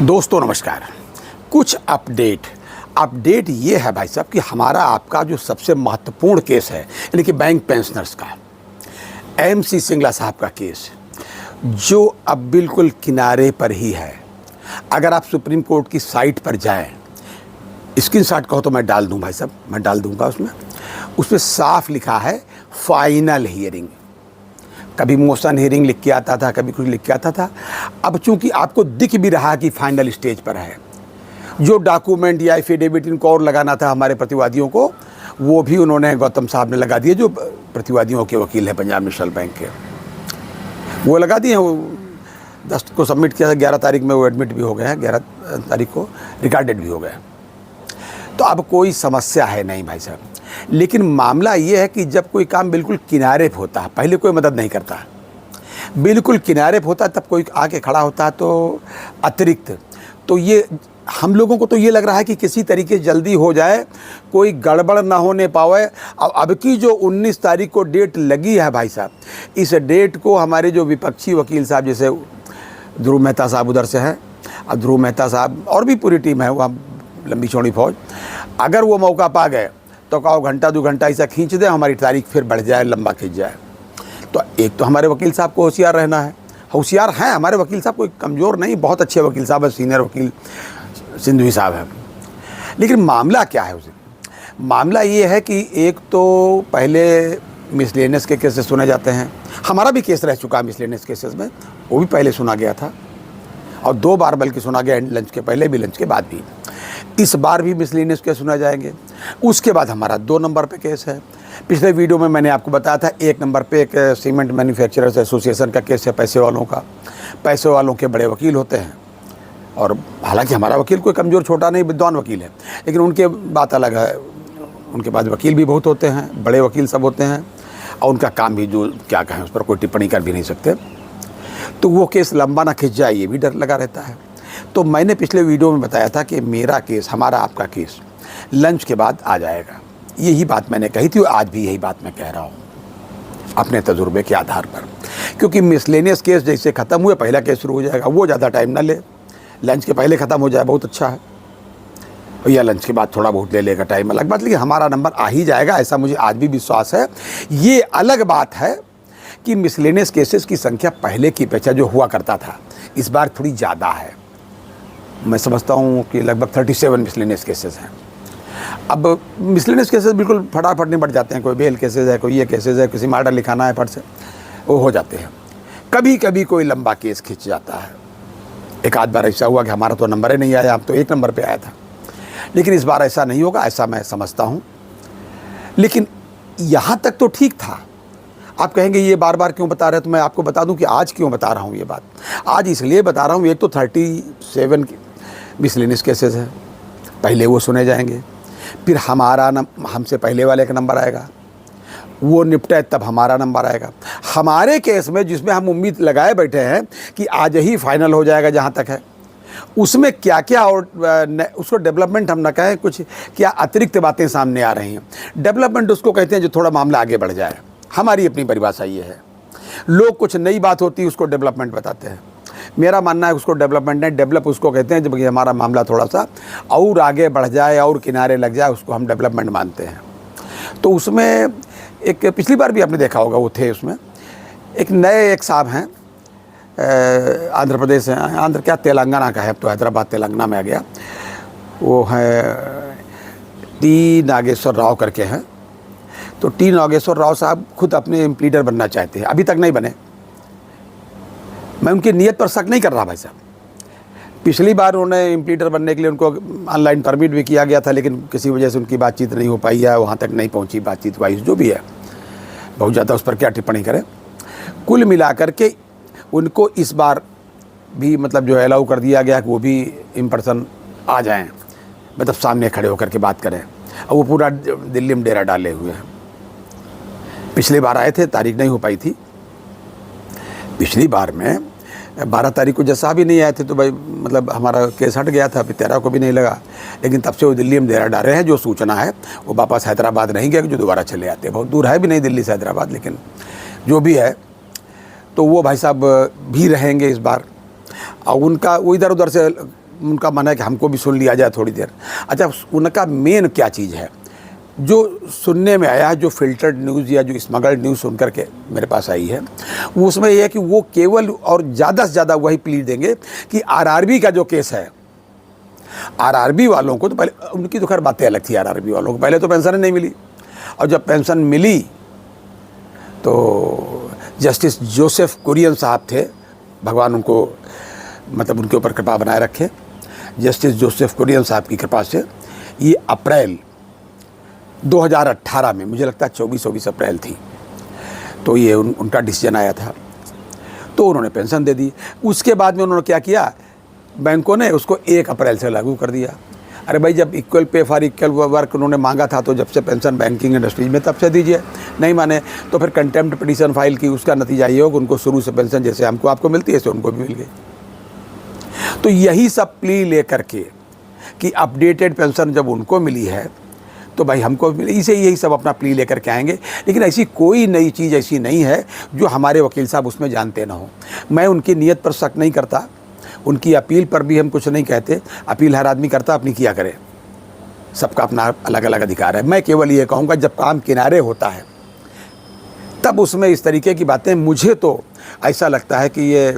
दोस्तों नमस्कार। कुछ अपडेट ये है भाई साहब कि हमारा आपका जो सबसे महत्वपूर्ण केस है यानी कि बैंक पेंशनर्स का एमसी सिंगला साहब का केस जो अब बिल्कुल किनारे पर ही है। अगर आप सुप्रीम कोर्ट की साइट पर जाएं, स्क्रीनशॉट कहो तो मैं डाल दूं भाई साहब, मैं डाल दूंगा उसमें साफ लिखा है फाइनल हियरिंग। कभी मोशन हियरिंग लिख के आता था, कभी कुछ लिख के आता था। अब चूंकि आपको दिख भी रहा कि फाइनल स्टेज पर है, जो डॉक्यूमेंट या एफिडेविट इनको और लगाना था हमारे प्रतिवादियों को, वो भी उन्होंने गौतम साहब ने लगा दिए, जो प्रतिवादियों के वकील हैं पंजाब नेशनल बैंक के, वो लगा दिए हैं। वो 10 को सबमिट किया था, 11 तारीख में वो एडमिट भी हो गए हैं, 11 तारीख को रिकॉर्डेड भी हो गए। तो अब कोई समस्या है नहीं भाई साहब। लेकिन मामला ये है कि जब कोई काम बिल्कुल किनारे पे होता है, पहले कोई मदद नहीं करता, बिल्कुल किनारे पे होता है, तब कोई आके खड़ा होता है तो अतिरिक्त, तो ये हम लोगों को तो ये लग रहा है कि किसी तरीके जल्दी हो जाए, कोई गड़बड़ ना होने पावे। अब की जो 19 तारीख को डेट लगी है भाई साहब, इस डेट को हमारे जो विपक्षी वकील साहब, जैसे ध्रुव मेहता साहब उधर से हैं, अब ध्रुव मेहता साहब और भी पूरी टीम है, वहाँ लंबी चौड़ी फौज, अगर वो मौका पा गए तो कहो घंटा 2 घंटा ऐसा खींच दे, हमारी तारीख फिर बढ़ जाए, लंबा खींच जाए। तो एक तो हमारे वकील साहब को होशियार रहना है, होशियार हैं हमारे वकील साहब, कोई कमज़ोर नहीं, बहुत अच्छे वकील साहब है, सीनियर वकील सिंधवी साहब हैं। लेकिन मामला क्या है उसे, मामला ये है कि एक तो पहले मिसलेनियस के केसेस सुने जाते हैं, हमारा भी केस रह चुका है मिसलेनियस केसेस में, वो भी पहले सुना गया था और 2 बार बल्कि सुना गया, लंच के पहले भी लंच के बाद भी। इस बार भी मिसलेनियस केस सुना जाएंगे। उसके बाद हमारा 2 नंबर पे केस है। पिछले वीडियो में मैंने आपको बताया था 1 नंबर पे एक सीमेंट मैन्युफैक्चरर्स एसोसिएशन का केस है, पैसे वालों का। पैसे वालों के बड़े वकील होते हैं, और हालांकि हमारा वकील कोई कमज़ोर छोटा नहीं, विद्वान वकील है, लेकिन उनके बात अलग है। उनके पास वकील भी बहुत होते हैं, बड़े वकील सब होते हैं, और उनका काम भी जो क्या कहें उस पर कोई टिप्पणी कर भी नहीं सकते। तो वो केस लंबा ना खिंच जाए, ये भी डर लगा रहता है। तो मैंने पिछले वीडियो में बताया था कि मेरा केस, हमारा आपका केस लंच के बाद आ जाएगा। यही बात मैंने कही थी और आज भी यही बात मैं कह रहा हूँ अपने तजुर्बे के आधार पर, क्योंकि मिसलेनियस केस जैसे ख़त्म हुए पहला केस शुरू हो जाएगा, वो ज़्यादा टाइम ना ले, लंच के पहले ख़त्म हो जाए बहुत अच्छा है, या लंच के बाद थोड़ा बहुत ले लेगा टाइम, अलग बात, लेकिन हमारा नंबर आ ही जाएगा, ऐसा मुझे आज भी विश्वास है। ये अलग बात है कि मिसलेनियस केसेस की संख्या पहले की अपेक्षा जो हुआ करता था इस बार थोड़ी ज़्यादा है। मैं समझता हूँ कि लगभग 37 मिसलेनियस केसेस हैं। अब मिसलेनियस केसेस बिल्कुल फटाफट नहीं बढ़ जाते हैं, कोई बेल केसेस है, कोई ये केसेस है, किसी मर्डर लिखाना है फट से, वो हो जाते हैं। कभी कभी कोई लंबा केस खिंच जाता है, एक आध बार ऐसा हुआ कि हमारा तो नंबर ही नहीं आया, हम तो 1 नंबर पे आया था, लेकिन इस बार ऐसा नहीं होगा, ऐसा मैं समझता हूँ। लेकिन यहाँ तक तो ठीक था। आप कहेंगे ये बार बार क्यों बता रहे हैं, तो मैं आपको बता दूं कि आज क्यों बता रहा हूँ ये बात। आज इसलिए बता रहा हूँ, एक तो 37 मिसलेनियस केसेस हैं, पहले वो सुने जाएंगे, फिर हमसे पहले वाले का नंबर आएगा, वो निपटे तब हमारा नंबर आएगा। हमारे केस में जिसमें हम उम्मीद लगाए बैठे हैं कि आज ही फाइनल हो जाएगा, जहाँ तक है उसमें क्या क्या और उसको डेवलपमेंट हम ना कहें, कुछ क्या अतिरिक्त बातें सामने आ रही हैं। डेवलपमेंट उसको कहते हैं जो थोड़ा मामला आगे बढ़ जाए, हमारी अपनी परिभाषा ये है। लोग कुछ नई बात होती है उसको डेवलपमेंट बताते हैं, मेरा मानना है उसको डेवलपमेंट नहीं, डेवलप उसको कहते हैं जब कि हमारा मामला थोड़ा सा और आगे बढ़ जाए और किनारे लग जाए, उसको हम डेवलपमेंट मानते हैं। तो उसमें एक पिछली बार भी आपने देखा होगा, वो थे उसमें एक नए एक साहब हैं, आंध्र प्रदेश है, आंध्र क्या तेलंगाना का है, अब तो हैदराबाद तेलंगाना में आ गया, वो है टी नागेश्वर राव करके हैं। तो टी नागेश्वर राव साहब खुद अपने इम्प्लीडर बनना चाहते हैं, अभी तक नहीं बने। मैं उनकी नीयत पर शक नहीं कर रहा भाई साहब। पिछली बार उन्होंने इम्प्लीडर बनने के लिए उनको ऑनलाइन परमिट भी किया गया था, लेकिन किसी वजह से उनकी बातचीत नहीं हो पाई है, वहाँ तक नहीं पहुँची बातचीत वाइज, जो भी है बहुत ज़्यादा उस पर क्या टिप्पणी करें। कुल मिलाकर के उनको इस बार भी मतलब जो अलाउ कर दिया गया कि वो भी इन पर्सन आ जाएँ, मतलब सामने खड़े होकर के बात करें। और वो पूरा दिल्ली में डेरा डाले हुए हैं। पिछली बार आए थे, तारीख नहीं हो पाई थी। पिछली बार में 12 तारीख को जैसा भी नहीं आए थे तो भाई मतलब हमारा केस हट गया था, फिर 13 को भी नहीं लगा, लेकिन तब से वो दिल्ली में डेरा डाल रहे हैं। जो सूचना है वो वापस हैदराबाद नहीं गए, जो दोबारा चले आते हैं। बहुत दूर है भी नहीं दिल्ली से हैदराबाद, लेकिन जो भी है तो वो भाई साहब भी रहेंगे इस बार। और उनका वो इधर उधर से उनका मन है कि हमको भी सुन लिया जाए थोड़ी देर। अच्छा, उनका मेन क्या चीज़ है जो सुनने में आया, जो फिल्टर्ड न्यूज़ या जो स्मगल्ड न्यूज़ सुन करके मेरे पास आई है, वो उसमें यह है कि वो केवल और ज़्यादा से ज़्यादा वही प्लीड देंगे कि आरआरबी का जो केस है, आरआरबी वालों को तो पहले, उनकी तो खैर बातें अलग थी, आरआरबी वालों को पहले तो पेंशन नहीं मिली, और जब पेंशन मिली तो जस्टिस जोसेफ कुरियन साहब थे, भगवान उनको मतलब उनके ऊपर कृपा बनाए रखे, जस्टिस जोसेफ कुरियन साहब की कृपा से ये अप्रैल 2018 में, मुझे लगता है 24 अप्रैल थी, तो ये उनका डिसीजन आया था, तो उन्होंने पेंशन दे दी। उसके बाद में उन्होंने क्या किया, बैंकों ने उसको 1 अप्रैल से लागू कर दिया। अरे भाई, जब equal pay for equal work उन्होंने मांगा था तो जब से पेंशन बैंकिंग इंडस्ट्रीज में, तब से दीजिए, नहीं माने तो फिर कंटेम्प्ट पिटीशन फाइल की, उसका नतीजा ये होगा उनको शुरू से पेंशन जैसे हमको आपको मिलती है ऐसे उनको भी मिल गई। तो यही सब प्ली लेकर के कि अपडेटेड पेंशन जब उनको मिली है तो भाई हमको मिले, इसे यही सब अपना प्ली लेकर के आएंगे। लेकिन ऐसी कोई नई चीज़ ऐसी नहीं है जो हमारे वकील साहब उसमें जानते ना हो। मैं उनकी नीयत पर शक नहीं करता, उनकी अपील पर भी हम कुछ नहीं कहते, अपील हर आदमी करता, अपनी किया करे, सबका अपना अलग अलग अधिकार है। मैं केवल ये कहूँगा जब काम किनारे होता है तब उसमें इस तरीके की बातें, मुझे तो ऐसा लगता है कि ये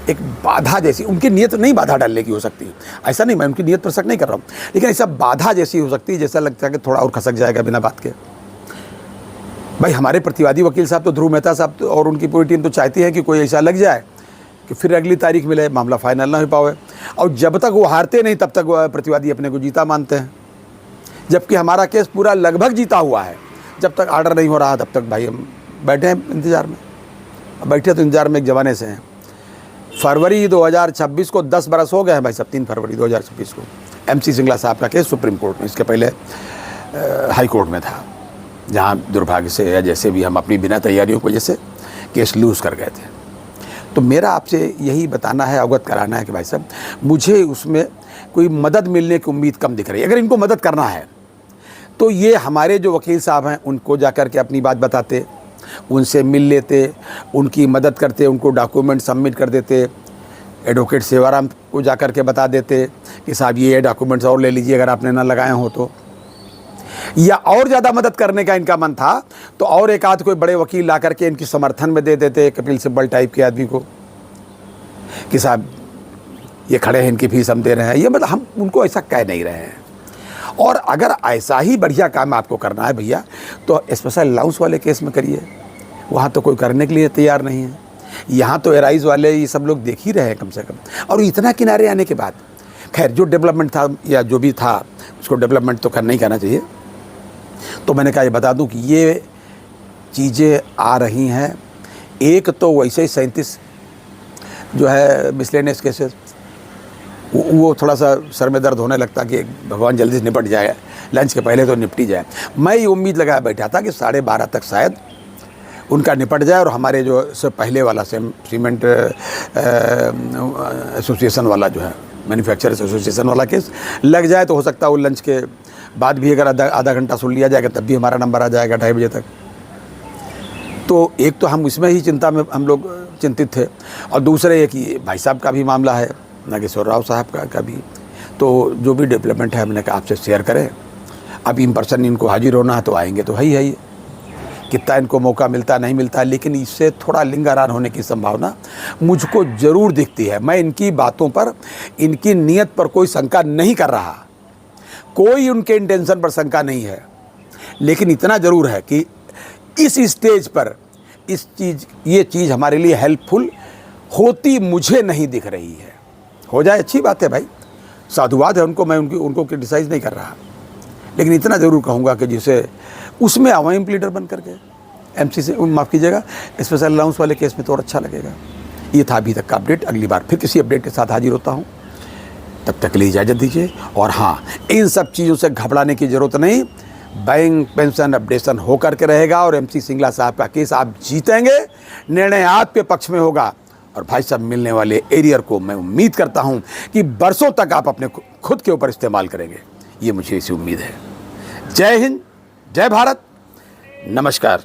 एक बाधा जैसी, उनकी नीयत नहीं बाधा डालने की हो सकती है, ऐसा नहीं, मैं उनकी नीयत पर शक नहीं कर रहा हूँ, लेकिन ऐसा बाधा जैसी हो सकती है, जैसा लगता है कि थोड़ा और खसक जाएगा बिना बात के। भाई हमारे प्रतिवादी वकील साहब तो, ध्रुव मेहता साहब तो और उनकी पूरी टीम तो चाहती है कि कोई ऐसा लग जाए कि फिर अगली तारीख मिले, मामला फाइनल ना हो पाए, और जब तक वो हारते नहीं तब तक वो प्रतिवादी अपने को जीता मानते हैं, जबकि हमारा केस पूरा लगभग जीता हुआ है। जब तक ऑर्डर नहीं हो रहा तब तक भाई हम बैठे हैं इंतज़ार में, बैठे तो इंतज़ार में एक ज़माने से हैं। फरवरी 2026 को 10 बरस हो गए हैं भाई साहब, 3 फरवरी 2026 को MC सिंगला साहब का केस सुप्रीम कोर्ट में, इसके पहले हाई कोर्ट में था, जहाँ दुर्भाग्य से या जैसे भी हम अपनी बिना तैयारियों की वजह से केस लूज़ कर गए थे। तो मेरा आपसे यही बताना है, अवगत कराना है कि भाई साहब मुझे उसमें कोई मदद मिलने की उम्मीद कम दिख रही है। अगर इनको मदद करना है तो ये हमारे जो वकील साहब हैं उनको जाकर के अपनी बात बताते, उनसे मिल लेते, उनकी मदद करते, उनको डॉक्यूमेंट सबमिट कर देते, एडवोकेट सेवाराम को जाकर के बता देते कि साहब ये डॉक्यूमेंट्स और ले लीजिए अगर आपने ना लगाए हो तो, या और ज़्यादा मदद करने का इनका मन था तो और एक आध कोई बड़े वकील ला करके इनकी समर्थन में दे देते, कपिल सिब्बल टाइप के आदमी को कि साहब ये खड़े हैं, इनकी फीस हम दे रहे हैं। ये मतलब हम उनको ऐसा कह नहीं रहे हैं। और अगर ऐसा ही बढ़िया काम आपको करना है भैया तो स्पेशल अलाउंस वाले केस में करिए, वहाँ तो कोई करने के लिए तैयार नहीं है। यहाँ तो एराइज वाले ये सब लोग देख ही रहे हैं कम से कम। और इतना किनारे आने के बाद खैर जो डेवलपमेंट था या जो भी था उसको डेवलपमेंट तो करना ही कहना चाहिए। तो मैंने कहा ये बता दूं कि ये चीज़ें आ रही हैं। एक तो वैसे ही 37 जो है मिसलेनियस केसेस, वो थोड़ा सा सर में दर्द होने लगता कि भगवान जल्दी से निपट जाए, लंच के पहले तो निपटी जाए। मैं ये उम्मीद लगाया बैठा था कि 12:30 तक शायद उनका निपट जाए और हमारे जो से पहले वाला सीमेंट एसोसिएशन वाला जो है, मैन्युफैक्चरर्स एसोसिएशन वाला केस लग जाए तो हो सकता है वो लंच के बाद भी अगर आधा घंटा सुन लिया जाएगा तब भी हमारा नंबर आ जाएगा 2:30 बजे तक। तो एक तो हम इसमें ही चिंता में हम लोग चिंतित थे, और दूसरे ये कि भाई साहब का भी मामला है, नागेश्वर राव साहब का भी। तो जो भी डेवलपमेंट है मैंने कहा आपसे शेयर करें। अब इन पर्सन इनको हाजिर होना है तो आएंगे तो है ही, कितना इनको मौका मिलता नहीं मिलता, लेकिन इससे थोड़ा लिंगारान होने की संभावना मुझको ज़रूर दिखती है। मैं इनकी बातों पर, इनकी नीयत पर कोई शंका नहीं कर रहा, कोई उनके इंटेंशन पर शंका नहीं है, लेकिन इतना ज़रूर है कि इस स्टेज पर ये चीज़ हमारे लिए हेल्पफुल होती मुझे नहीं दिख रही है। हो जाए अच्छी बात है भाई, साधुवाद है उनको, मैं उनको क्रिटिसाइज़ नहीं कर रहा, लेकिन इतना ज़रूर कहूँगा कि जिसे उसमें आवाम प्लीडर बन करके MC से माफ़ कीजिएगा स्पेशल अलाउंस वाले केस में तो और अच्छा लगेगा। ये था अभी तक का अपडेट। अगली बार फिर किसी अपडेट के साथ हाजिर होता हूँ, तब तक के लिए इजाज़त दीजिए। और हाँ, इन सब चीज़ों से घबराने की ज़रूरत नहीं, बैंक पेंशन अपडेशन हो करके रहेगा और MC सिंगला साहब का केस आप जीतेंगे, निर्णय आपके पक्ष में होगा। और भाई साहब मिलने वाले एरियर को मैं उम्मीद करता हूं कि बरसों तक आप अपने खुद के ऊपर इस्तेमाल करेंगे, ये मुझे इसी उम्मीद है। जय हिंद, जय भारत, नमस्कार।